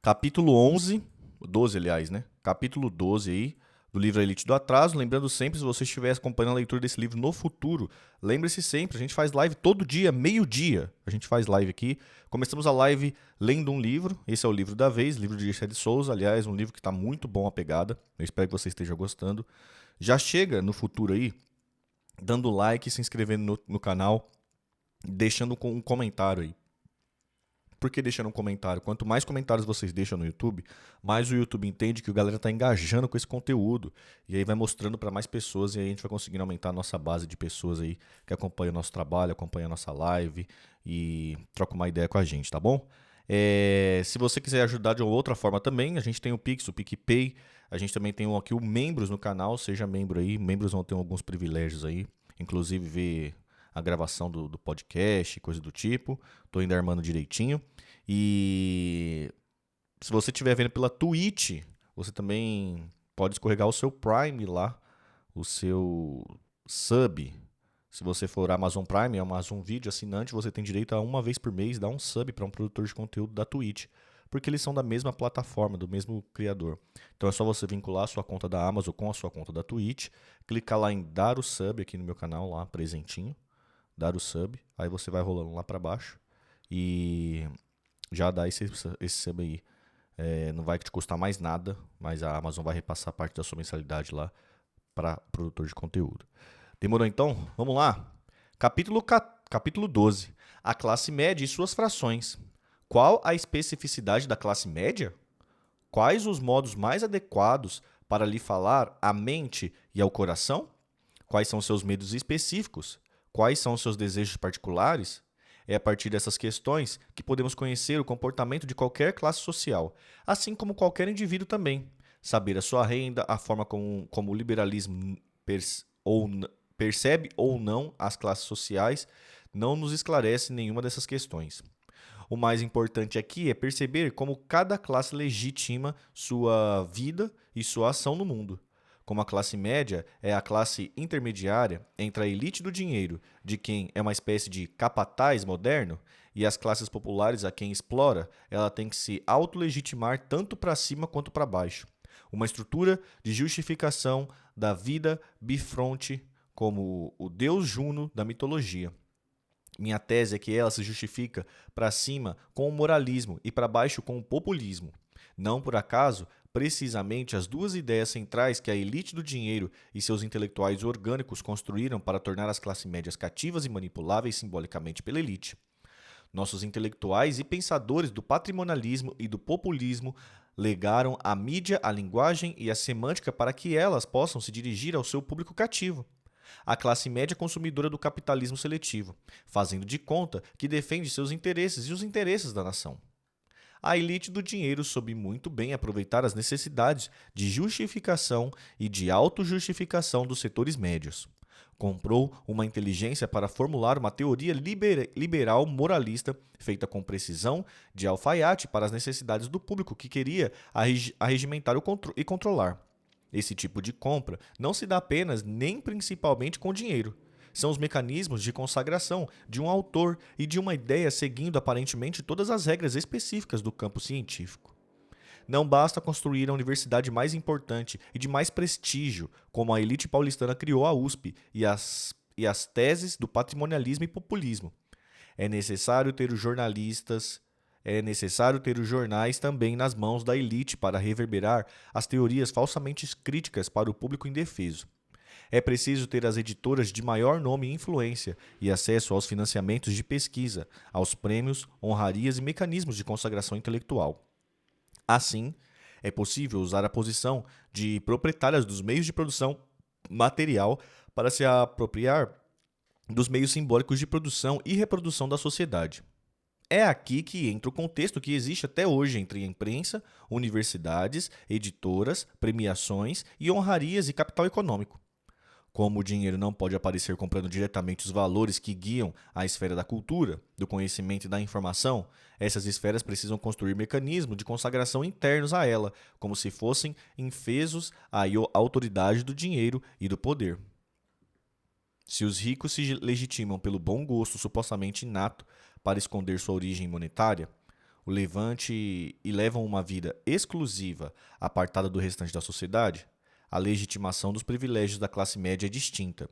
Capítulo 11, 12, aliás, né? Capítulo 12 aí, do livro A Elite do Atraso. Lembrando sempre, se você estiver acompanhando a leitura desse livro no futuro, lembre-se sempre, a gente faz live todo dia, meio-dia. A gente faz live aqui. Começamos a live lendo um livro. Esse é o livro da vez, livro de Dirceu de Souza. Aliás, um livro que está muito bom a pegada. Eu espero que você esteja gostando. Já chega no futuro aí, dando like, se inscrevendo no canal, deixando um comentário aí. Por que deixando um comentário? Quanto mais comentários vocês deixam no YouTube, mais o YouTube entende que a galera está engajando com esse conteúdo. E aí vai mostrando para mais pessoas e aí a gente vai conseguindo aumentar a nossa base de pessoas aí que acompanham o nosso trabalho, acompanham a nossa live e trocam uma ideia com a gente, tá bom? Se você quiser ajudar de uma outra forma também, a gente tem o Pix, o PicPay, a gente também tem aqui o Membros no canal, seja membro aí, membros vão ter alguns privilégios aí, inclusive ver a gravação do podcast, coisa do tipo, tô ainda armando direitinho. E se você estiver vendo pela Twitch, você também pode escorregar o seu Prime lá, o seu sub. Se você for Amazon Prime, Amazon Video assinante, você tem direito a uma vez por mês dar um sub para um produtor de conteúdo da Twitch, porque eles são da mesma plataforma, do mesmo criador. Então é só você vincular a sua conta da Amazon com a sua conta da Twitch, clicar lá em dar o sub aqui no meu canal, lá presentinho, dar o sub, aí você vai rolando lá para baixo e já dá esse sub aí. Não vai te custar mais nada, mas a Amazon vai repassar parte da sua mensalidade lá para produtor de conteúdo. Demorou então? Vamos lá. Capítulo 12. A classe média e suas frações. Qual a especificidade da classe média? Quais os modos mais adequados para lhe falar à mente e ao coração? Quais são seus medos específicos? Quais são seus desejos particulares? É a partir dessas questões que podemos conhecer o comportamento de qualquer classe social, assim como qualquer indivíduo também. Saber a sua renda, a forma como o liberalismo percebe ou não as classes sociais, não nos esclarece nenhuma dessas questões. O mais importante aqui é perceber como cada classe legitima sua vida e sua ação no mundo. Como a classe média é a classe intermediária entre a elite do dinheiro, de quem é uma espécie de capataz moderno, e as classes populares a quem explora, ela tem que se autolegitimar tanto para cima quanto para baixo. Uma estrutura de justificação da vida bifronte como o deus Juno da mitologia. Minha tese é que ela se justifica para cima com o moralismo e para baixo com o populismo. Não por acaso, precisamente as duas ideias centrais que a elite do dinheiro e seus intelectuais orgânicos construíram para tornar as classes médias cativas e manipuláveis simbolicamente pela elite. Nossos intelectuais e pensadores do patrimonialismo e do populismo legaram à mídia a linguagem e a semântica para que elas possam se dirigir ao seu público cativo. A classe média consumidora do capitalismo seletivo, fazendo de conta que defende seus interesses e os interesses da nação. A elite do dinheiro soube muito bem aproveitar as necessidades de justificação e de autojustificação dos setores médios. Comprou uma inteligência para formular uma teoria liberal moralista feita com precisão de alfaiate para as necessidades do público que queria arregimentar e controlar. Esse tipo de compra não se dá apenas nem principalmente com dinheiro. São os mecanismos de consagração de um autor e de uma ideia seguindo aparentemente todas as regras específicas do campo científico. Não basta construir a universidade mais importante e de mais prestígio, como a elite paulistana criou a USP e as teses do patrimonialismo e populismo. É necessário ter os jornais também nas mãos da elite para reverberar as teorias falsamente críticas para o público indefeso. É preciso ter as editoras de maior nome e influência e acesso aos financiamentos de pesquisa, aos prêmios, honrarias e mecanismos de consagração intelectual. Assim, é possível usar a posição de proprietárias dos meios de produção material para se apropriar dos meios simbólicos de produção e reprodução da sociedade. É aqui que entra o contexto que existe até hoje entre imprensa, universidades, editoras, premiações e honrarias e capital econômico. Como o dinheiro não pode aparecer comprando diretamente os valores que guiam a esfera da cultura, do conhecimento e da informação, essas esferas precisam construir mecanismos de consagração internos a ela, como se fossem infesos à autoridade do dinheiro e do poder. Se os ricos se legitimam pelo bom gosto supostamente inato para esconder sua origem monetária, o levante e levam uma vida exclusiva, apartada do restante da sociedade, a legitimação dos privilégios da classe média é distinta.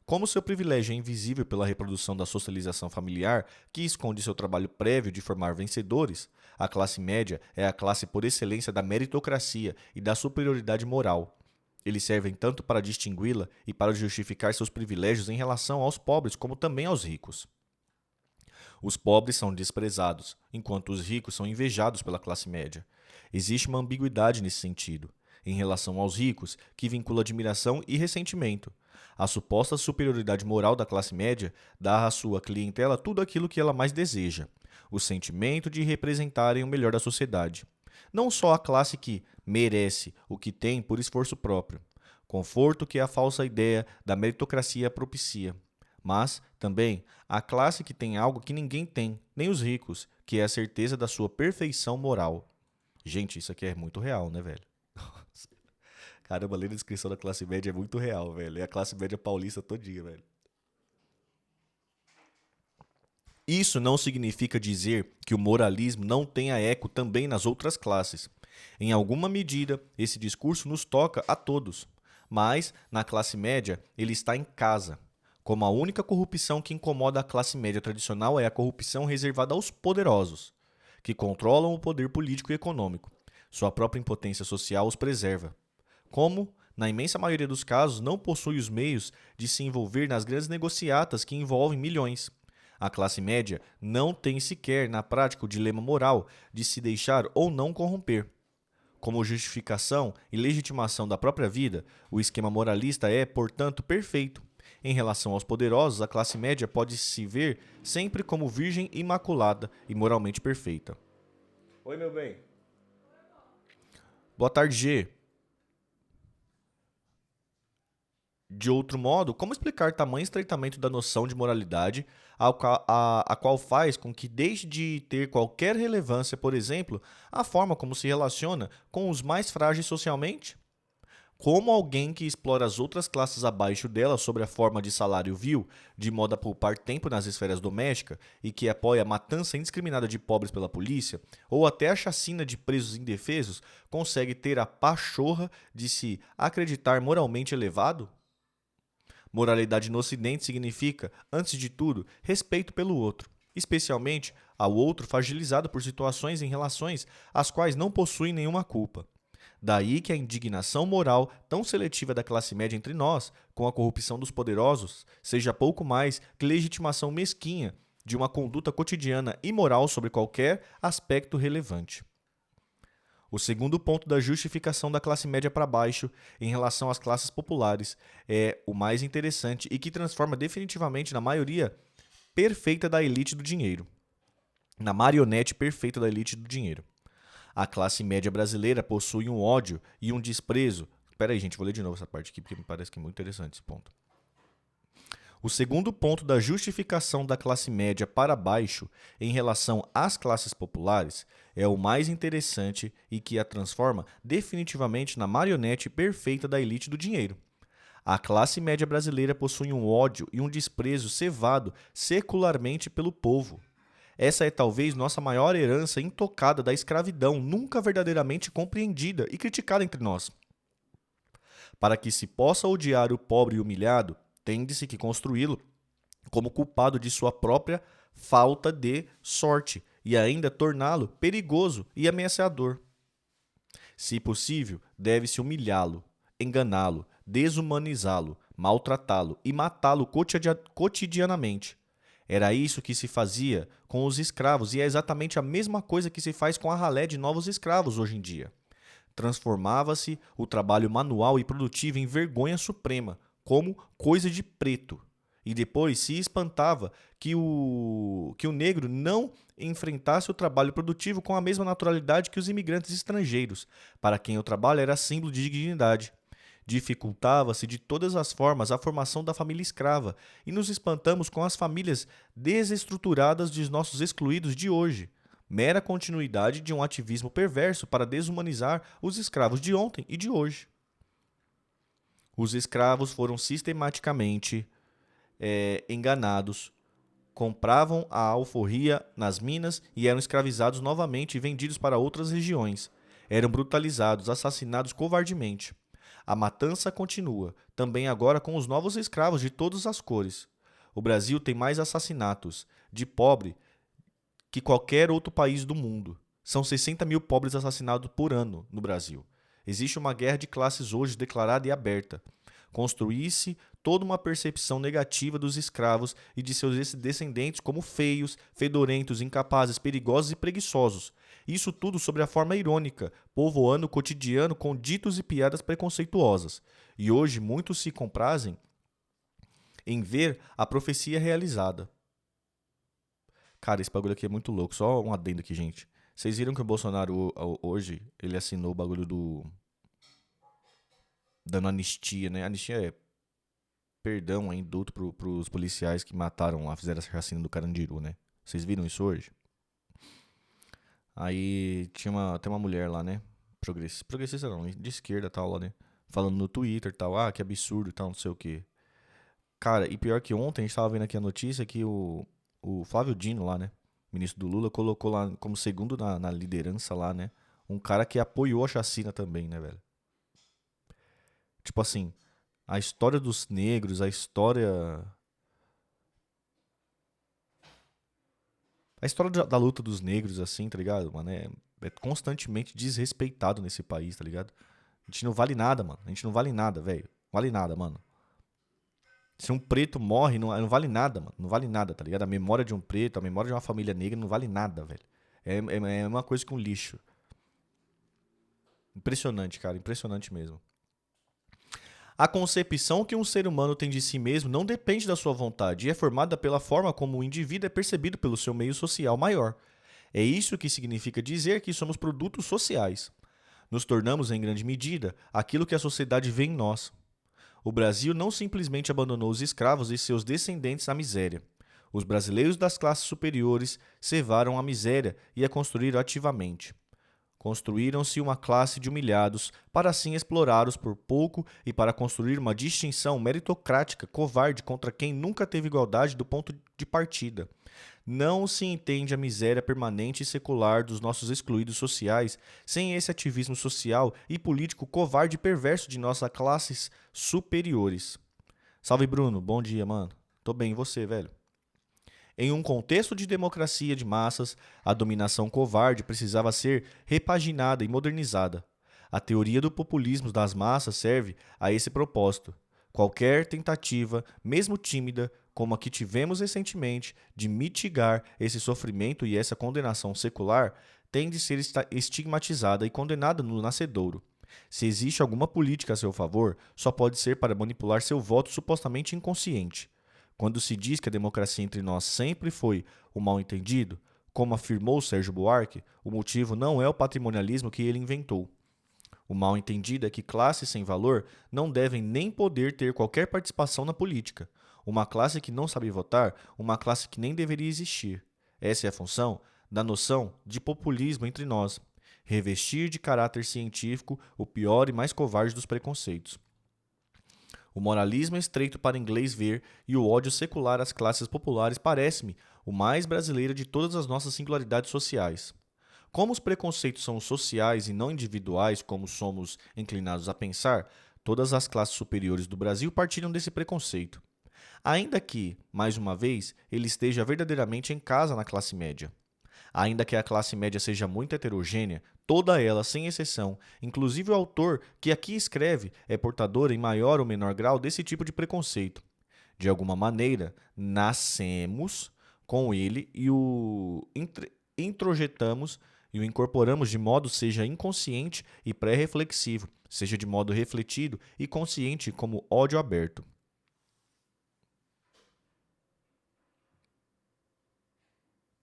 Como seu privilégio é invisível pela reprodução da socialização familiar, que esconde seu trabalho prévio de formar vencedores, a classe média é a classe por excelência da meritocracia e da superioridade moral. Eles servem tanto para distingui-la e para justificar seus privilégios em relação aos pobres como também aos ricos. Os pobres são desprezados, enquanto os ricos são invejados pela classe média. Existe uma ambiguidade nesse sentido, em relação aos ricos, que vincula admiração e ressentimento. A suposta superioridade moral da classe média dá à sua clientela tudo aquilo que ela mais deseja: o sentimento de representarem o melhor da sociedade. Não só a classe que merece o que tem por esforço próprio, conforto que a falsa ideia da meritocracia propicia, mas também a classe que tem algo que ninguém tem, nem os ricos, que é a certeza da sua perfeição moral. Gente, isso aqui é muito real, né, velho? Caramba, lendo a descrição da classe média é muito real, velho. É a classe média paulista todinha, velho. Isso não significa dizer que o moralismo não tenha eco também nas outras classes. Em alguma medida, esse discurso nos toca a todos. Mas, na classe média, ele está em casa. Como a única corrupção que incomoda a classe média tradicional é a corrupção reservada aos poderosos, que controlam o poder político e econômico. Sua própria impotência social os preserva. Como, na imensa maioria dos casos, não possui os meios de se envolver nas grandes negociatas que envolvem milhões. A classe média não tem sequer, na prática, o dilema moral de se deixar ou não corromper. Como justificação e legitimação da própria vida, o esquema moralista é, portanto, perfeito. Em relação aos poderosos, a classe média pode se ver sempre como virgem imaculada e moralmente perfeita. Oi, meu bem. Boa tarde, G. De outro modo, como explicar tamanho estreitamento da noção de moralidade, a qual faz com que deixe de ter qualquer relevância, por exemplo, a forma como se relaciona com os mais frágeis socialmente? Como alguém que explora as outras classes abaixo dela sob a forma de salário vil, de modo a poupar tempo nas esferas domésticas, e que apoia a matança indiscriminada de pobres pela polícia, ou até a chacina de presos indefesos, consegue ter a pachorra de se acreditar moralmente elevado? Moralidade no Ocidente significa, antes de tudo, respeito pelo outro, especialmente ao outro fragilizado por situações em relações às quais não possui nenhuma culpa. Daí que a indignação moral tão seletiva da classe média entre nós, com a corrupção dos poderosos, seja pouco mais que legitimação mesquinha de uma conduta cotidiana imoral sobre qualquer aspecto relevante. O segundo ponto da justificação da classe média para baixo em relação às classes populares é o mais interessante e que transforma definitivamente na maioria perfeita da elite do dinheiro. Na marionete perfeita da elite do dinheiro. A classe média brasileira possui um ódio e um desprezo. Espera aí, gente, vou ler de novo essa parte aqui porque me parece que é muito interessante esse ponto. O segundo ponto da justificação da classe média para baixo em relação às classes populares é o mais interessante e que a transforma definitivamente na marionete perfeita da elite do dinheiro. A classe média brasileira possui um ódio e um desprezo cevado secularmente pelo povo. Essa é talvez nossa maior herança intocada da escravidão, nunca verdadeiramente compreendida e criticada entre nós. Para que se possa odiar o pobre e humilhado, tende-se que construí-lo como culpado de sua própria falta de sorte e ainda torná-lo perigoso e ameaçador. Se possível, deve-se humilhá-lo, enganá-lo, desumanizá-lo, maltratá-lo e matá-lo cotidianamente. Era isso que se fazia com os escravos e é exatamente a mesma coisa que se faz com a ralé de novos escravos hoje em dia. Transformava-se o trabalho manual e produtivo em vergonha suprema, como coisa de preto. E depois se espantava que o negro não enfrentasse o trabalho produtivo com a mesma naturalidade que os imigrantes estrangeiros, para quem o trabalho era símbolo de dignidade. Dificultava-se de todas as formas a formação da família escrava, e nos espantamos com as famílias desestruturadas de nossos excluídos de hoje, mera continuidade de um ativismo perverso para desumanizar os escravos de ontem e de hoje. Os escravos foram sistematicamente enganados compravam a alforria nas minas e eram escravizados novamente e vendidos para outras regiões. Eram brutalizados, assassinados covardemente. A matança continua, também agora com os novos escravos de todas as cores. O Brasil tem mais assassinatos de pobre que qualquer outro país do mundo. São 60 mil pobres assassinados por ano no Brasil. Existe uma guerra de classes hoje declarada e aberta. Construir-se toda uma percepção negativa dos escravos e de seus descendentes como feios, fedorentos, incapazes, perigosos e preguiçosos. Isso tudo sob a forma irônica, povoando o cotidiano com ditos e piadas preconceituosas. E hoje muitos se comprazem em ver a profecia realizada. Cara, esse bagulho aqui é muito louco. Só um adendo aqui, gente. Vocês viram que o Bolsonaro hoje, ele assinou o bagulho dando anistia, né? Anistia é perdão, é indulto pros policiais que mataram lá, fizeram essa chacina do Carandiru, né? Vocês viram isso hoje? Aí tem uma mulher lá, né? Progressista não, de esquerda e tal, lá, né? Falando no Twitter e tal, que absurdo e tal, não sei o quê. Cara, e pior que ontem a gente tava vendo aqui a notícia que o Flávio Dino lá, né? Ministro do Lula, colocou lá como segundo na liderança lá, né? Um cara que apoiou a chacina também, né, velho? Tipo assim, a história dos negros, a história. A história da luta dos negros, assim, tá ligado, mano? É constantemente desrespeitado nesse país, tá ligado? A gente não vale nada, mano. A gente não vale nada, velho. Não vale nada, mano. Se um preto morre, não vale nada, mano. Não vale nada, tá ligado? A memória de um preto, a memória de uma família negra não vale nada, velho. É uma coisa que um lixo. Impressionante, cara. Impressionante mesmo. A concepção que um ser humano tem de si mesmo não depende da sua vontade e é formada pela forma como o indivíduo é percebido pelo seu meio social maior. É isso que significa dizer que somos produtos sociais. Nos tornamos, em grande medida, aquilo que a sociedade vê em nós. O Brasil não simplesmente abandonou os escravos e seus descendentes à miséria. Os brasileiros das classes superiores cevaram a miséria e a construíram ativamente. Construíram-se uma classe de humilhados para assim explorá-los por pouco e para construir uma distinção meritocrática covarde contra quem nunca teve igualdade do ponto de partida. Não se entende a miséria permanente e secular dos nossos excluídos sociais sem esse ativismo social e político covarde e perverso de nossas classes superiores. Salve, Bruno. Bom dia, mano. Tô bem, e você, velho? Em um contexto de democracia de massas, a dominação covarde precisava ser repaginada e modernizada. A teoria do populismo das massas serve a esse propósito. Qualquer tentativa, mesmo tímida, como a que tivemos recentemente, de mitigar esse sofrimento e essa condenação secular, tem de ser estigmatizada e condenada no nascedouro. Se existe alguma política a seu favor, só pode ser para manipular seu voto supostamente inconsciente. Quando se diz que a democracia entre nós sempre foi o mal-entendido, como afirmou Sérgio Buarque, o motivo não é o patrimonialismo que ele inventou. O mal-entendido é que classes sem valor não devem nem poder ter qualquer participação na política. Uma classe que não sabe votar, uma classe que nem deveria existir. Essa é a função da noção de populismo entre nós. Revestir de caráter científico o pior e mais covarde dos preconceitos. O moralismo estreito para inglês ver e o ódio secular às classes populares parece-me o mais brasileiro de todas as nossas singularidades sociais. Como os preconceitos são sociais e não individuais, como somos inclinados a pensar, todas as classes superiores do Brasil partiram desse preconceito. Ainda que, mais uma vez, ele esteja verdadeiramente em casa na classe média. Ainda que a classe média seja muito heterogênea, toda ela, sem exceção, inclusive o autor que aqui escreve, é portador em maior ou menor grau desse tipo de preconceito. De alguma maneira, nascemos com ele e o introjetamos e o incorporamos de modo seja inconsciente e pré-reflexivo, seja de modo refletido e consciente como ódio aberto.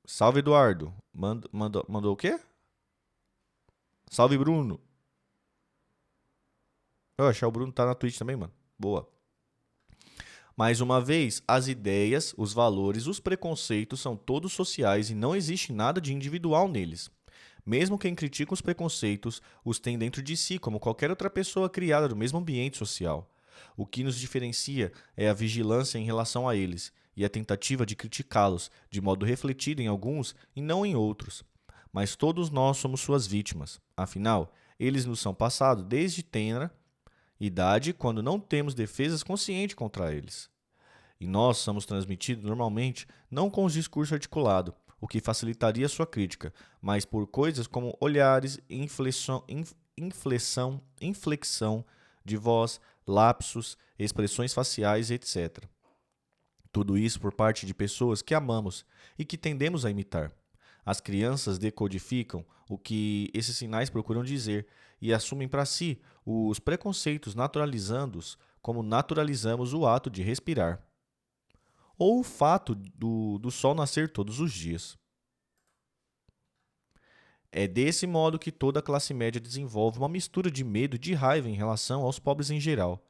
Salve, Eduardo. Mandou o quê? Salve, Bruno. Eu achei o Bruno tá na Twitch também, mano. Boa. Mais uma vez, as ideias, os valores, os preconceitos são todos sociais e não existe nada de individual neles. Mesmo quem critica os preconceitos os tem dentro de si, como qualquer outra pessoa criada do mesmo ambiente social. O que nos diferencia é a vigilância em relação a eles, e a tentativa de criticá-los, de modo refletido em alguns e não em outros. Mas todos nós somos suas vítimas. Afinal, eles nos são passados desde tenra idade, quando não temos defesas conscientes contra eles. E nós somos transmitidos normalmente não com os discursos articulados, o que facilitaria sua crítica, mas por coisas como olhares, inflexão de voz, lapsos, expressões faciais, etc. Tudo isso por parte de pessoas que amamos e que tendemos a imitar. As crianças decodificam o que esses sinais procuram dizer e assumem para si os preconceitos, naturalizando-os como naturalizamos o ato de respirar ou o fato do sol nascer todos os dias. É desse modo que toda a classe média desenvolve uma mistura de medo e de raiva em relação aos pobres em geral.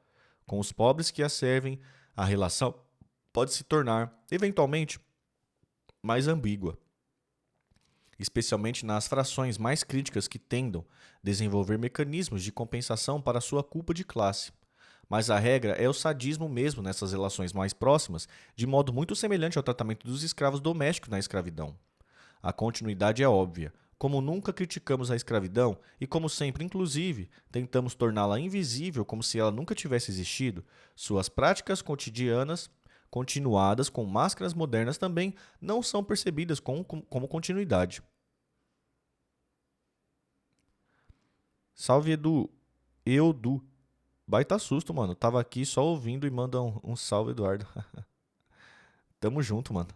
Com os pobres que a servem, a relação pode se tornar, eventualmente, mais ambígua, especialmente nas frações mais críticas que tendam a desenvolver mecanismos de compensação para sua culpa de classe. Mas a regra é o sadismo mesmo nessas relações mais próximas, de modo muito semelhante ao tratamento dos escravos domésticos na escravidão. A continuidade é óbvia. Como nunca criticamos a escravidão e como sempre, inclusive, tentamos torná-la invisível como se ela nunca tivesse existido, suas práticas cotidianas, continuadas com máscaras modernas também, não são percebidas como continuidade. Salve, Edu. Eudu. Baita susto, mano. Tava aqui só ouvindo e manda um salve, Eduardo. Tamo junto, mano.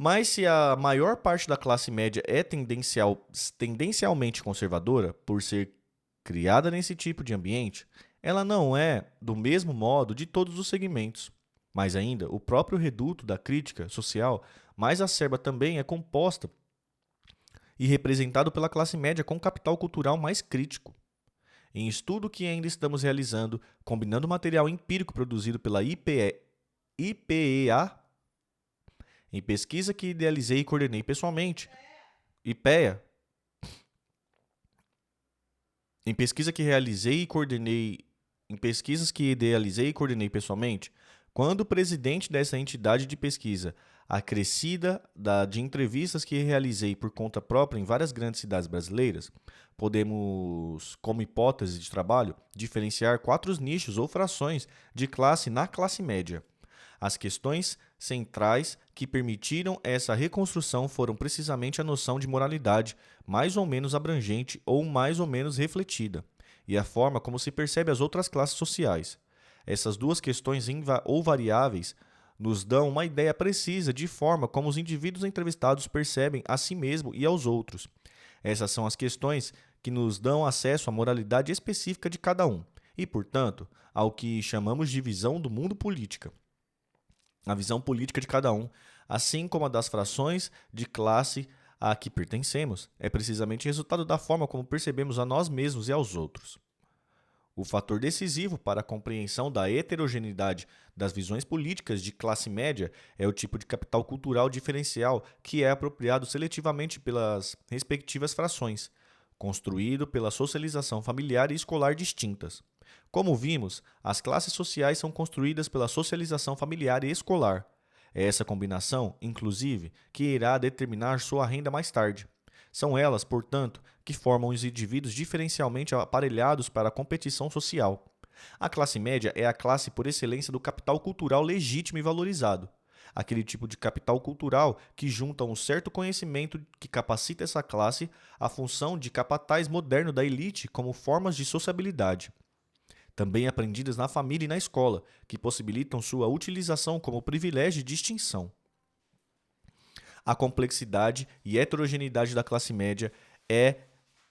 Mas se a maior parte da classe média é tendencialmente conservadora, por ser criada nesse tipo de ambiente, ela não é, do mesmo modo, de todos os segmentos. Mais ainda, o próprio reduto da crítica social mais acerba também é composta e representado pela classe média com capital cultural mais crítico. Em estudo que ainda estamos realizando, combinando material empírico produzido pela IPEA, em pesquisa que idealizei e coordenei pessoalmente, IPEA, em pesquisas que idealizei e coordenei pessoalmente, quando o presidente dessa entidade de pesquisa, acrescida de entrevistas que realizei por conta própria em várias grandes cidades brasileiras, podemos, como hipótese de trabalho, diferenciar 4 nichos ou frações de classe na classe média. As questões centrais que permitiram essa reconstrução foram precisamente a noção de moralidade, mais ou menos abrangente ou mais ou menos refletida, e a forma como se percebe as outras classes sociais. Essas duas questões ou variáveis nos dão uma ideia precisa de forma como os indivíduos entrevistados percebem a si mesmo e aos outros. Essas são as questões que nos dão acesso à moralidade específica de cada um e, portanto, ao que chamamos de visão do mundo política. A visão política de cada um, assim como a das frações de classe a que pertencemos, é precisamente resultado da forma como percebemos a nós mesmos e aos outros. O fator decisivo para a compreensão da heterogeneidade das visões políticas de classe média é o tipo de capital cultural diferencial que é apropriado seletivamente pelas respectivas frações, construído pela socialização familiar e escolar distintas. Como vimos, as classes sociais são construídas pela socialização familiar e escolar. É essa combinação, inclusive, que irá determinar sua renda mais tarde. São elas, portanto, que formam os indivíduos diferencialmente aparelhados para a competição social. A classe média é a classe por excelência do capital cultural legítimo e valorizado. Aquele tipo de capital cultural que junta um certo conhecimento que capacita essa classe à função de capataz moderno da elite como formas de sociabilidade, também aprendidas na família e na escola, que possibilitam sua utilização como privilégio e distinção. A complexidade e heterogeneidade da classe média é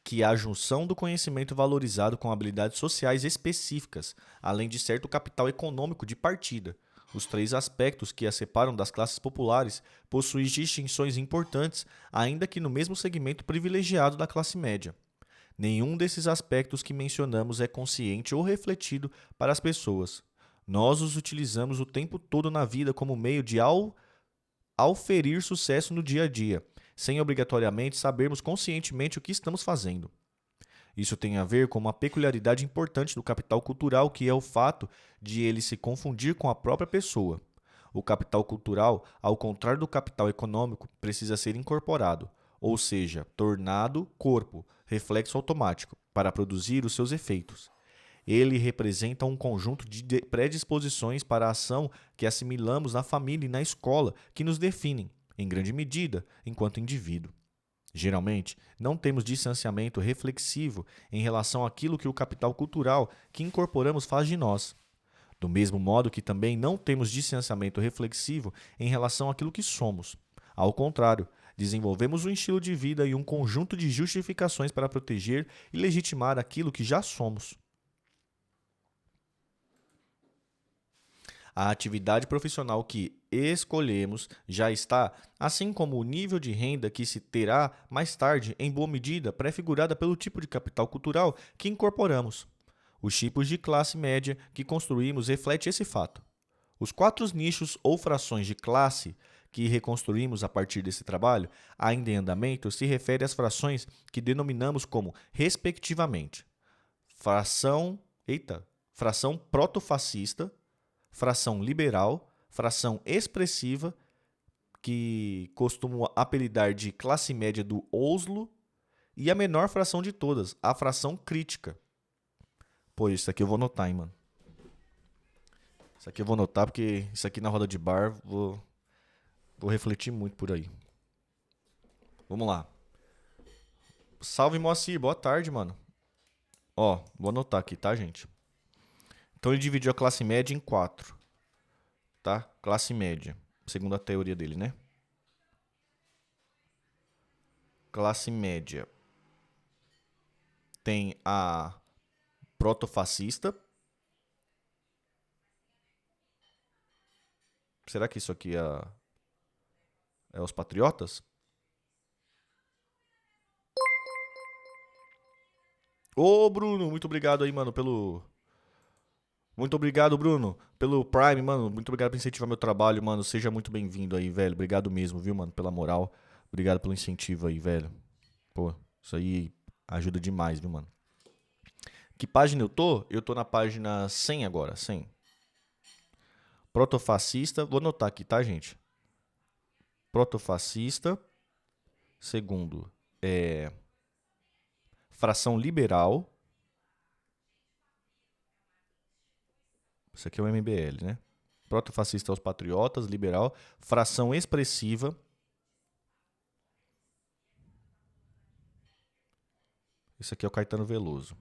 que a junção do conhecimento valorizado com habilidades sociais específicas, além de certo capital econômico de partida. Os 3 aspectos que a separam das classes populares possuem distinções importantes, ainda que no mesmo segmento privilegiado da classe média. Nenhum desses aspectos que mencionamos é consciente ou refletido para as pessoas. Nós os utilizamos o tempo todo na vida como meio de auferir sucesso no dia a dia, sem obrigatoriamente sabermos conscientemente o que estamos fazendo. Isso tem a ver com uma peculiaridade importante do capital cultural, que é o fato de ele se confundir com a própria pessoa. O capital cultural, ao contrário do capital econômico, precisa ser incorporado, ou seja, tornado corpo, reflexo automático, para produzir os seus efeitos. Ele representa um conjunto de predisposições para a ação que assimilamos na família e na escola, que nos definem, em grande medida, enquanto indivíduo. Geralmente, não temos distanciamento reflexivo em relação àquilo que o capital cultural que incorporamos faz de nós. Do mesmo modo que também não temos distanciamento reflexivo em relação àquilo que somos. Ao contrário, desenvolvemos um estilo de vida e um conjunto de justificações para proteger e legitimar aquilo que já somos. A atividade profissional que escolhemos já está, assim como o nível de renda que se terá mais tarde, em boa medida prefigurada pelo tipo de capital cultural que incorporamos. Os tipos de classe média que construímos refletem esse fato. Os 4 nichos ou frações de classe que reconstruímos a partir desse trabalho, ainda em andamento, se refere às frações que denominamos como, respectivamente, fração protofascista, fração liberal, fração expressiva, que costumo apelidar de classe média do Oslo, e a menor fração de todas, a fração crítica. Pô, isso aqui eu vou anotar, hein, mano. Isso aqui eu vou anotar porque isso aqui na roda de bar vou refletir muito por aí. Vamos lá. Salve, Moacir. Boa tarde, mano. Ó, vou anotar aqui, tá, gente? Então ele dividiu a classe média em 4. Tá? Classe média. Segundo a teoria dele, né? Classe média. Tem a protofascista. Será que isso aqui é os patriotas? Ô, Bruno, muito obrigado aí, mano, pelo... Muito obrigado, Bruno, pelo Prime, mano. Muito obrigado por incentivar meu trabalho, mano. Seja muito bem-vindo aí, velho. Obrigado mesmo, viu, mano, pela moral. Obrigado pelo incentivo aí, velho. Pô, isso aí ajuda demais, viu, mano. Que página eu tô? Eu tô na página 100 agora, 100. Protofascista, vou anotar aqui, tá, gente? Protofascista. Segundo, fração liberal. Isso aqui é o MBL, né? Protofascista aos patriotas, liberal. Fração expressiva. Isso aqui é o Caetano Veloso.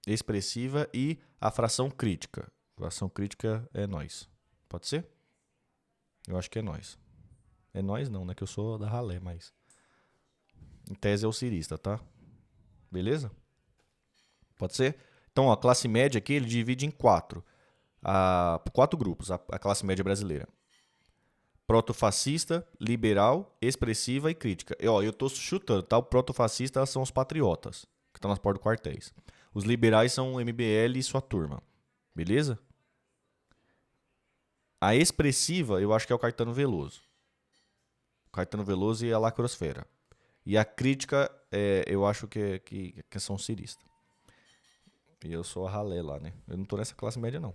Expressiva e a fração crítica. Fração crítica é nós. Pode ser? Eu acho que é nós. É nós não, né? Que eu sou da ralé, mas... Em tese é o cirista, tá? Beleza? Pode ser? Então, ó, a classe média aqui ele divide em 4. 4 grupos, a classe média brasileira. Protofascista, liberal, expressiva e crítica. Eu tô chutando, tá? O protofascista são os patriotas, que estão nas portas do quartéis. Os liberais são o MBL e sua turma. Beleza? A expressiva, eu acho que é o Caetano Veloso. Caetano Veloso e a lacrosfera. E a crítica, eu acho que são ciristas. E eu sou a ralé lá, né? Eu não tô nessa classe média, não.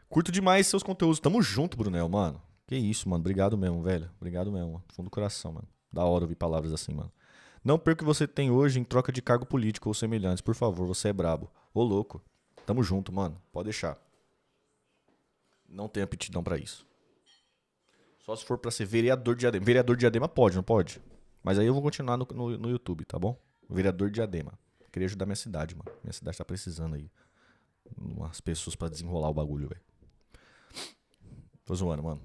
Curto demais seus conteúdos. Tamo junto, Brunel, mano. Que isso, mano. Obrigado mesmo, velho. Obrigado mesmo, mano. Fundo do coração, mano. Da hora ouvir palavras assim, mano. Não perca o que você tem hoje em troca de cargo político ou semelhantes. Por favor, você é brabo. Ô, louco. Tamo junto, mano. Pode deixar. Não tenho aptidão pra isso. Só se for pra ser vereador de Diadema. Vereador de Diadema pode, não pode? Mas aí eu vou continuar no YouTube, tá bom? Vereador de Diadema. Queria ajudar minha cidade, mano. Minha cidade tá precisando aí. Umas pessoas pra desenrolar o bagulho, velho. Tô zoando, mano.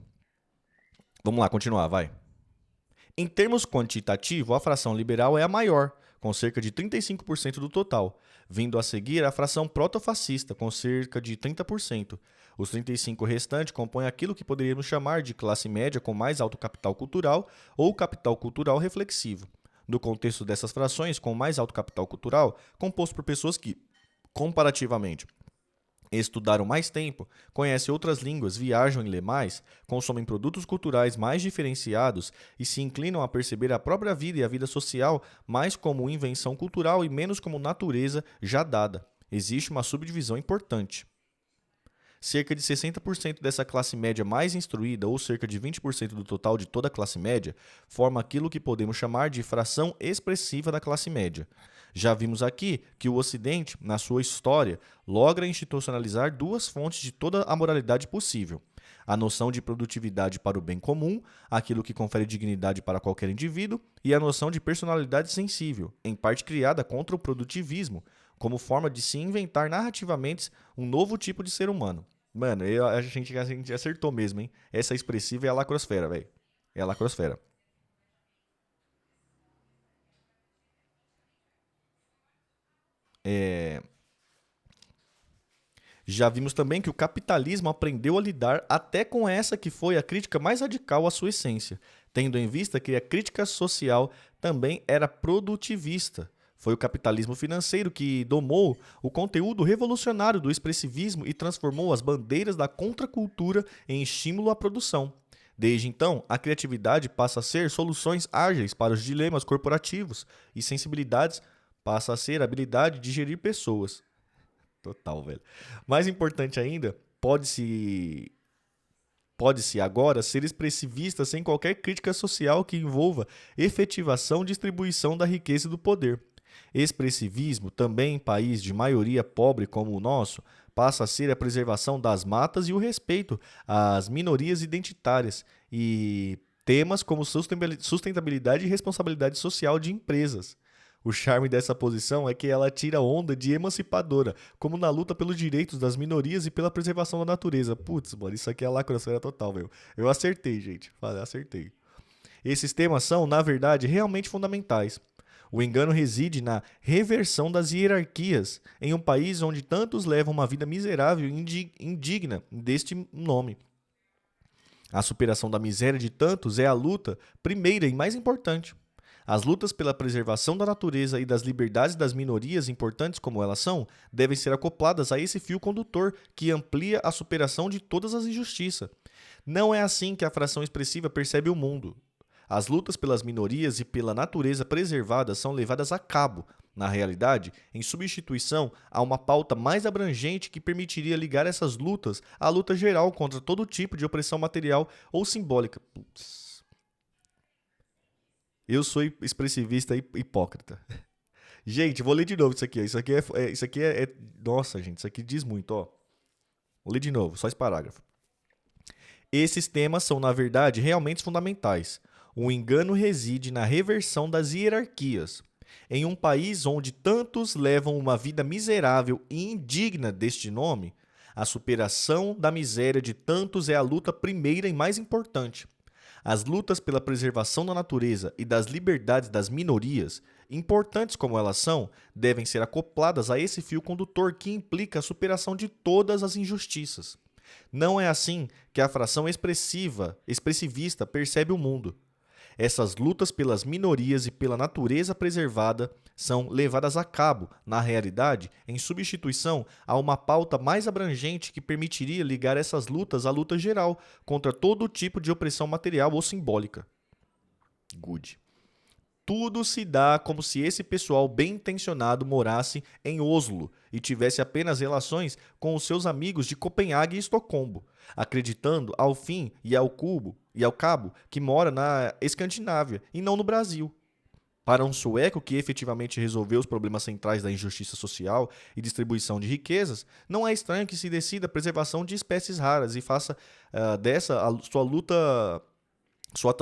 Vamos lá, continuar, vai. Em termos quantitativos, a fração liberal é a maior, com cerca de 35% do total, vindo a seguir a fração protofascista, com cerca de 30%. Os 35% restantes compõem aquilo que poderíamos chamar de classe média com mais alto capital cultural ou capital cultural reflexivo. No contexto dessas frações, com mais alto capital cultural, composto por pessoas que, comparativamente, Estudaram mais tempo, conhecem outras línguas, viajam e lê mais, consomem produtos culturais mais diferenciados e se inclinam a perceber a própria vida e a vida social mais como invenção cultural e menos como natureza já dada. Existe uma subdivisão importante. Cerca de 60% dessa classe média mais instruída, ou cerca de 20% do total de toda a classe média, forma aquilo que podemos chamar de fração expressiva da classe média. Já vimos aqui que o Ocidente, na sua história, logra institucionalizar duas fontes de toda a moralidade possível: a noção de produtividade para o bem comum, aquilo que confere dignidade para qualquer indivíduo, e a noção de personalidade sensível, em parte criada contra o produtivismo, como forma de se inventar narrativamente um novo tipo de ser humano. Mano, a gente acertou mesmo, hein? Essa expressiva é a lacrosfera, velho. É a lacrosfera. É, Já vimos também que o capitalismo aprendeu a lidar até com essa que foi a crítica mais radical à sua essência, tendo em vista que a crítica social também era produtivista. Foi o capitalismo financeiro que domou o conteúdo revolucionário do expressivismo e transformou as bandeiras da contracultura em estímulo à produção. Desde então, a criatividade passa a ser soluções ágeis para os dilemas corporativos e sensibilidades passa a ser a habilidade de gerir pessoas. Total, velho. Mais importante ainda, pode-se agora ser expressivista sem qualquer crítica social que envolva efetivação e distribuição da riqueza e do poder. Expressivismo, também em país de maioria pobre como o nosso, passa a ser a preservação das matas e o respeito às minorias identitárias e temas como sustentabilidade e responsabilidade social de empresas. O charme dessa posição é que ela tira onda de emancipadora, como na luta pelos direitos das minorias e pela preservação da natureza. Putz, mano, isso aqui é lacrosfera total, meu. Eu acertei, gente. Falei, acertei. Esses temas são, na verdade, realmente fundamentais. O engano reside na reversão das hierarquias em um país onde tantos levam uma vida miserável e indigna deste nome. A superação da miséria de tantos é a luta primeira e mais importante. As lutas pela preservação da natureza e das liberdades das minorias, importantes como elas são, devem ser acopladas a esse fio condutor que amplia a superação de todas as injustiças. Não é assim que a fração expressiva percebe o mundo. As lutas pelas minorias e pela natureza preservada são levadas a cabo, na realidade, em substituição a uma pauta mais abrangente que permitiria ligar essas lutas à luta geral contra todo tipo de opressão material ou simbólica. Putz. Eu sou expressivista e hipócrita. Gente, vou ler de novo isso aqui. Nossa, gente, isso aqui diz muito, ó. Vou ler de novo, só esse parágrafo. Esses temas são, na verdade, realmente fundamentais. O engano reside na reversão das hierarquias. Em um país onde tantos levam uma vida miserável e indigna deste nome, a superação da miséria de tantos é a luta primeira e mais importante. As lutas pela preservação da natureza e das liberdades das minorias, importantes como elas são, devem ser acopladas a esse fio condutor que implica a superação de todas as injustiças. Não é assim que a fração expressivista percebe o mundo. Essas lutas pelas minorias e pela natureza preservada são levadas a cabo, na realidade, em substituição a uma pauta mais abrangente que permitiria ligar essas lutas à luta geral contra todo tipo de opressão material ou simbólica. Good. Tudo se dá como se esse pessoal bem intencionado morasse em Oslo e tivesse apenas relações com os seus amigos de Copenhague e Estocolmo, acreditando ao fim e ao cabo que mora na Escandinávia e não no Brasil. Para um sueco que efetivamente resolveu os problemas centrais da injustiça social e distribuição de riquezas, não é estranho que se decida a preservação de espécies raras e faça dessa a sua luta, sua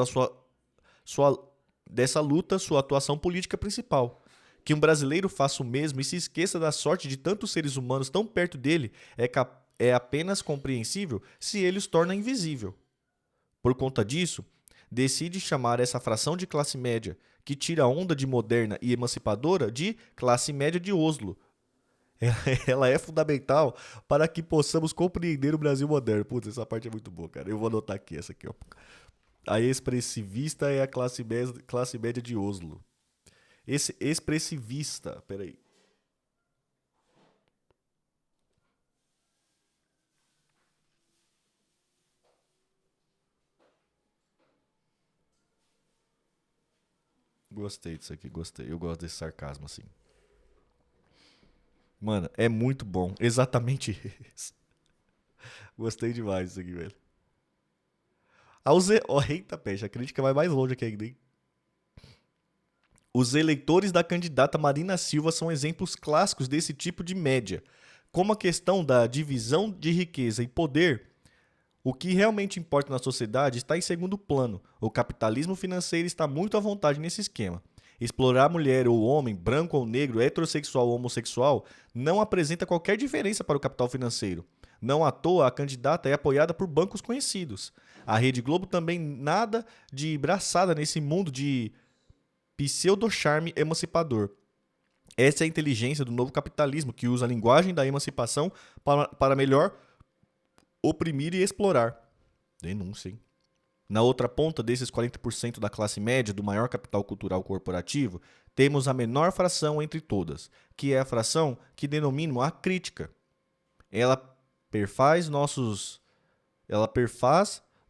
dessa luta sua atuação política principal. Que um brasileiro faça o mesmo e se esqueça da sorte de tantos seres humanos tão perto dele é apenas compreensível se ele os torna invisível. Por conta disso, decide chamar essa fração de classe média, que tira a onda de moderna e emancipadora, de classe média de Oslo. Ela é fundamental para que possamos compreender o Brasil moderno. Putz, essa parte é muito boa, cara. Eu vou anotar aqui, essa aqui, ó. A expressivista é a classe média de Oslo. Esse expressivista, peraí. Gostei disso aqui, gostei. Eu gosto desse sarcasmo assim. Mano, é muito bom. Exatamente isso. Gostei demais disso aqui, velho. Oh, eita, peste, a crítica vai mais longe aqui ainda, hein? Os eleitores da candidata Marina Silva são exemplos clássicos desse tipo de média. Como a questão da divisão de riqueza e poder, o que realmente importa na sociedade está em segundo plano. O capitalismo financeiro está muito à vontade nesse esquema. Explorar mulher ou homem, branco ou negro, heterossexual ou homossexual, não apresenta qualquer diferença para o capital financeiro. Não à toa, a candidata é apoiada por bancos conhecidos. A Rede Globo também nada de braçada nesse mundo de pseudo-charme emancipador. Essa é a inteligência do novo capitalismo, que usa a linguagem da emancipação para melhor oprimir e explorar. Denúncia, hein? Na outra ponta desses 40% da classe média do maior capital cultural corporativo, temos a menor fração entre todas, que é a fração que denomino a crítica. Ela perfaz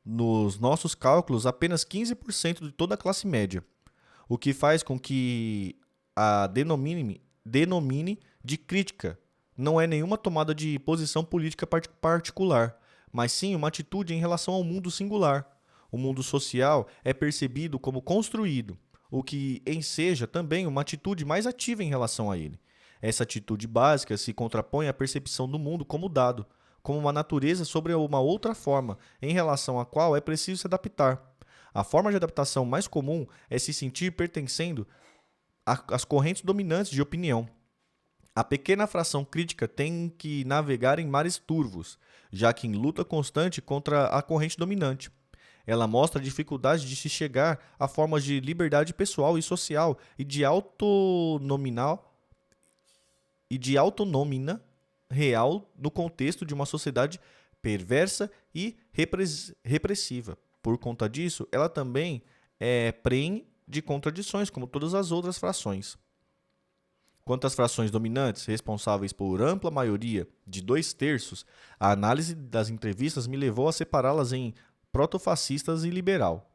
nos nossos cálculos apenas 15% de toda a classe média, o que faz com que a denomine de crítica. Não é nenhuma tomada de posição política particular, mas sim uma atitude em relação ao mundo singular. O mundo social é percebido como construído, o que enseja também uma atitude mais ativa em relação a ele. Essa atitude básica se contrapõe à percepção do mundo como dado, como uma natureza sobre uma outra forma, em relação à qual é preciso se adaptar. A forma de adaptação mais comum é se sentir pertencendo às correntes dominantes de opinião. A pequena fração crítica tem que navegar em mares turvos, já que em luta constante contra a corrente dominante. Ela mostra a dificuldade de se chegar a formas de liberdade pessoal e social e de autonomina real no contexto de uma sociedade perversa e repressiva. Por conta disso, ela também é prenhe de contradições, como todas as outras frações. Quanto às frações dominantes, responsáveis por ampla maioria de 2/3, a análise das entrevistas me levou a separá-las em protofascistas e liberal.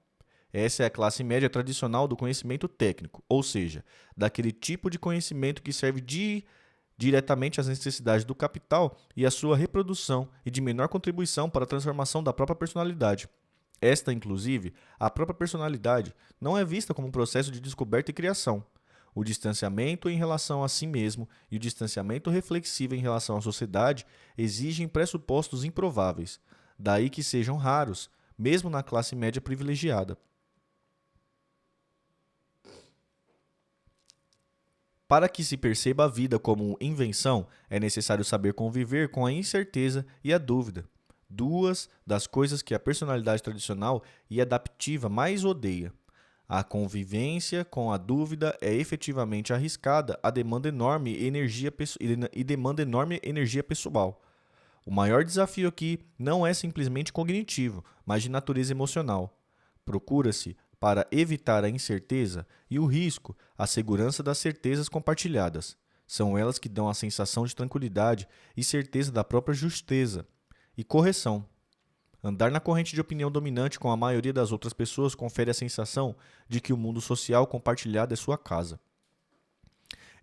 Essa é a classe média tradicional do conhecimento técnico, ou seja, daquele tipo de conhecimento que serve diretamente às necessidades do capital e à sua reprodução e de menor contribuição para a transformação da própria personalidade. Esta, inclusive, a própria personalidade, não é vista como um processo de descoberta e criação. O distanciamento em relação a si mesmo e o distanciamento reflexivo em relação à sociedade exigem pressupostos improváveis, daí que sejam raros, mesmo na classe média privilegiada. Para que se perceba a vida como invenção, é necessário saber conviver com a incerteza e a dúvida, duas das coisas que a personalidade tradicional e adaptiva mais odeia. A convivência com a dúvida é efetivamente arriscada e demanda enorme energia pessoal. O maior desafio aqui não é simplesmente cognitivo, mas de natureza emocional. Procura-se, para evitar a incerteza e o risco, a segurança das certezas compartilhadas. São elas que dão a sensação de tranquilidade e certeza da própria justeza e correção. Andar na corrente de opinião dominante com a maioria das outras pessoas confere a sensação de que o mundo social compartilhado é sua casa.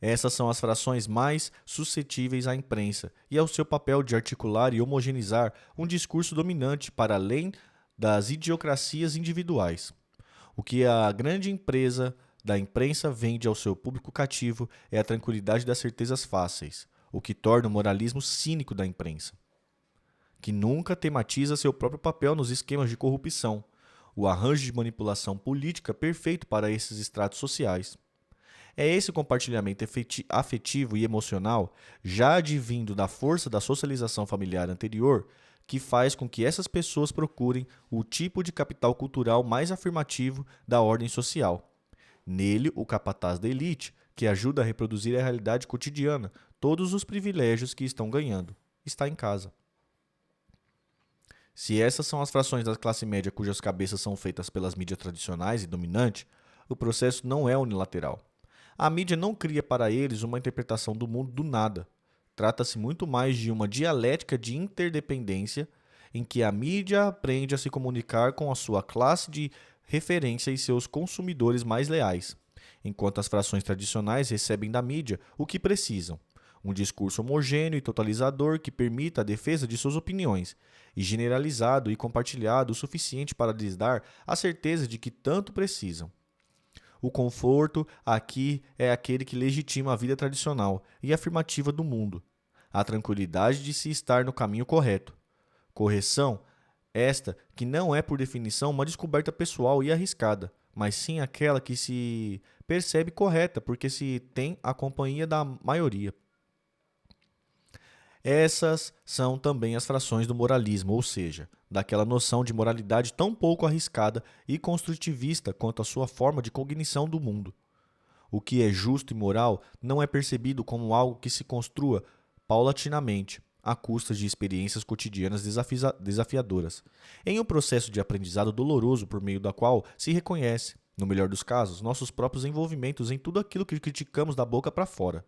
Essas são as frações mais suscetíveis à imprensa e ao seu papel de articular e homogeneizar um discurso dominante para além das idiosincrasias individuais. O que a grande empresa da imprensa vende ao seu público cativo é a tranquilidade das certezas fáceis, o que torna o moralismo cínico da imprensa, que nunca tematiza seu próprio papel nos esquemas de corrupção, o arranjo de manipulação política perfeito para esses estratos sociais. É esse compartilhamento afetivo e emocional, já advindo da força da socialização familiar anterior, que faz com que essas pessoas procurem o tipo de capital cultural mais afirmativo da ordem social. Nele, o capataz da elite, que ajuda a reproduzir a realidade cotidiana, todos os privilégios que estão ganhando, está em casa. Se essas são as frações da classe média cujas cabeças são feitas pelas mídias tradicionais e dominantes, o processo não é unilateral. A mídia não cria para eles uma interpretação do mundo do nada. Trata-se muito mais de uma dialética de interdependência em que a mídia aprende a se comunicar com a sua classe de referência e seus consumidores mais leais. enquanto as frações tradicionais recebem da mídia o que precisam. Um discurso homogêneo e totalizador que permita a defesa de suas opiniões, e generalizado e compartilhado o suficiente para lhes dar a certeza de que tanto precisam. O conforto aqui é aquele que legitima a vida tradicional e afirmativa do mundo. A tranquilidade de se estar no caminho correto. Correção, esta que não é por definição uma descoberta pessoal e arriscada, mas sim aquela que se percebe correta porque se tem a companhia da maioria. Essas são também as frações do moralismo, ou seja, daquela noção de moralidade tão pouco arriscada e construtivista quanto a sua forma de cognição do mundo. O que é justo e moral não é percebido como algo que se construa paulatinamente, à custa de experiências cotidianas desafiadoras, em um processo de aprendizado doloroso por meio da qual se reconhece, no melhor dos casos, nossos próprios envolvimentos em tudo aquilo que criticamos da boca para fora.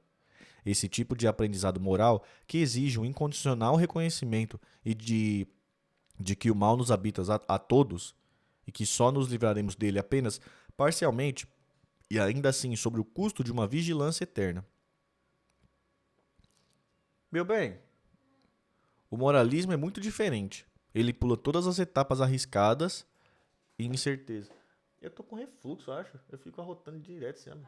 Esse tipo de aprendizado moral que exige um incondicional reconhecimento e de que o mal nos habita a todos e que só nos livraremos dele apenas parcialmente e ainda assim sobre o custo de uma vigilância eterna. Meu bem, o moralismo é muito diferente. Ele pula todas as etapas arriscadas e incerteza. Eu tô com refluxo, acho. Eu fico arrotando direto, sabe?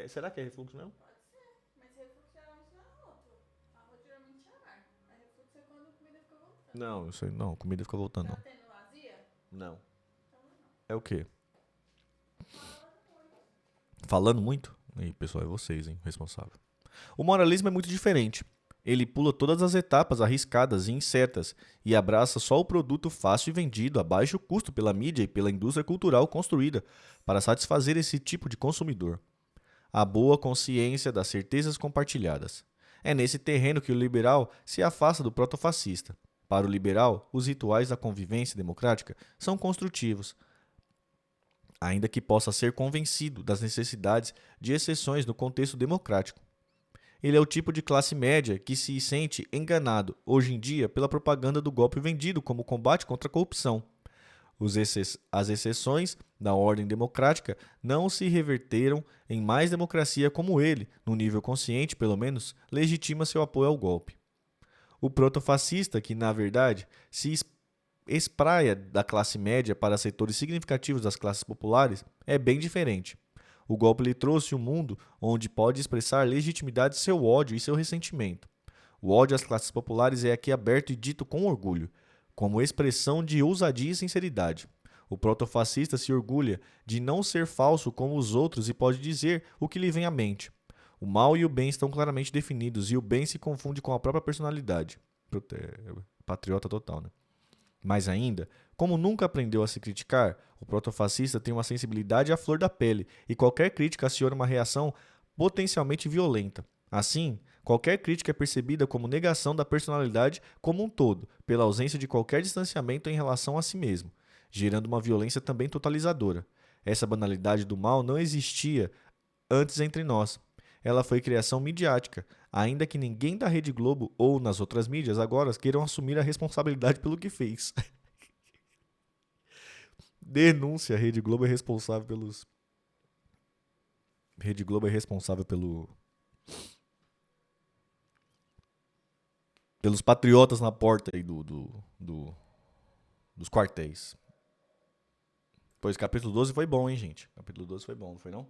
Será que é refluxo mesmo? Pode ser, mas refluxo geralmente não é arroto. Arroto geralmente é ar. Mas refluxo é quando a comida fica voltando. Não, isso aí não. Comida fica voltando, Tá não. tendo azia? Não. Então não. É o quê? Fala muito. Falando muito? Aí, pessoal, é vocês, hein? Responsável. O moralismo é muito diferente. Ele pula todas as etapas arriscadas e incertas e abraça só o produto fácil e vendido a baixo custo pela mídia e pela indústria cultural construída para satisfazer esse tipo de consumidor. A boa consciência das certezas compartilhadas. É nesse terreno que o liberal se afasta do protofascista. Para o liberal, os rituais da convivência democrática são construtivos, ainda que possa ser convencido das necessidades de exceções no contexto democrático. Ele é o tipo de classe média que se sente enganado, hoje em dia, pela propaganda do golpe vendido como combate contra a corrupção. As exceções da ordem democrática não se reverteram em mais democracia como ele, no nível consciente, pelo menos, legitima seu apoio ao golpe. O protofascista, que na verdade se espraia da classe média para setores significativos das classes populares, é bem diferente. O golpe lhe trouxe um mundo onde pode expressar legitimidade seu ódio e seu ressentimento. O ódio às classes populares é aqui aberto e dito com orgulho, como expressão de ousadia e sinceridade. O protofascista se orgulha de não ser falso como os outros e pode dizer o que lhe vem à mente. O mal e o bem estão claramente definidos e o bem se confunde com a própria personalidade. Patriota total, né? Mais ainda, como nunca aprendeu a se criticar, o protofascista tem uma sensibilidade à flor da pele e qualquer crítica aciona uma reação potencialmente violenta. Assim, qualquer crítica é percebida como negação da personalidade como um todo, pela ausência de qualquer distanciamento em relação a si mesmo, gerando uma violência também totalizadora. Essa banalidade do mal não existia antes entre nós. Ela foi criação midiática, ainda que ninguém da Rede Globo ou nas outras mídias agora queiram assumir a responsabilidade pelo que fez. Denúncia, Rede Globo é responsável pelos... Rede Globo é responsável pelos patriotas na porta aí dos quartéis. Pois capítulo 12 foi bom, hein, gente? Capítulo 12 foi bom, não foi não?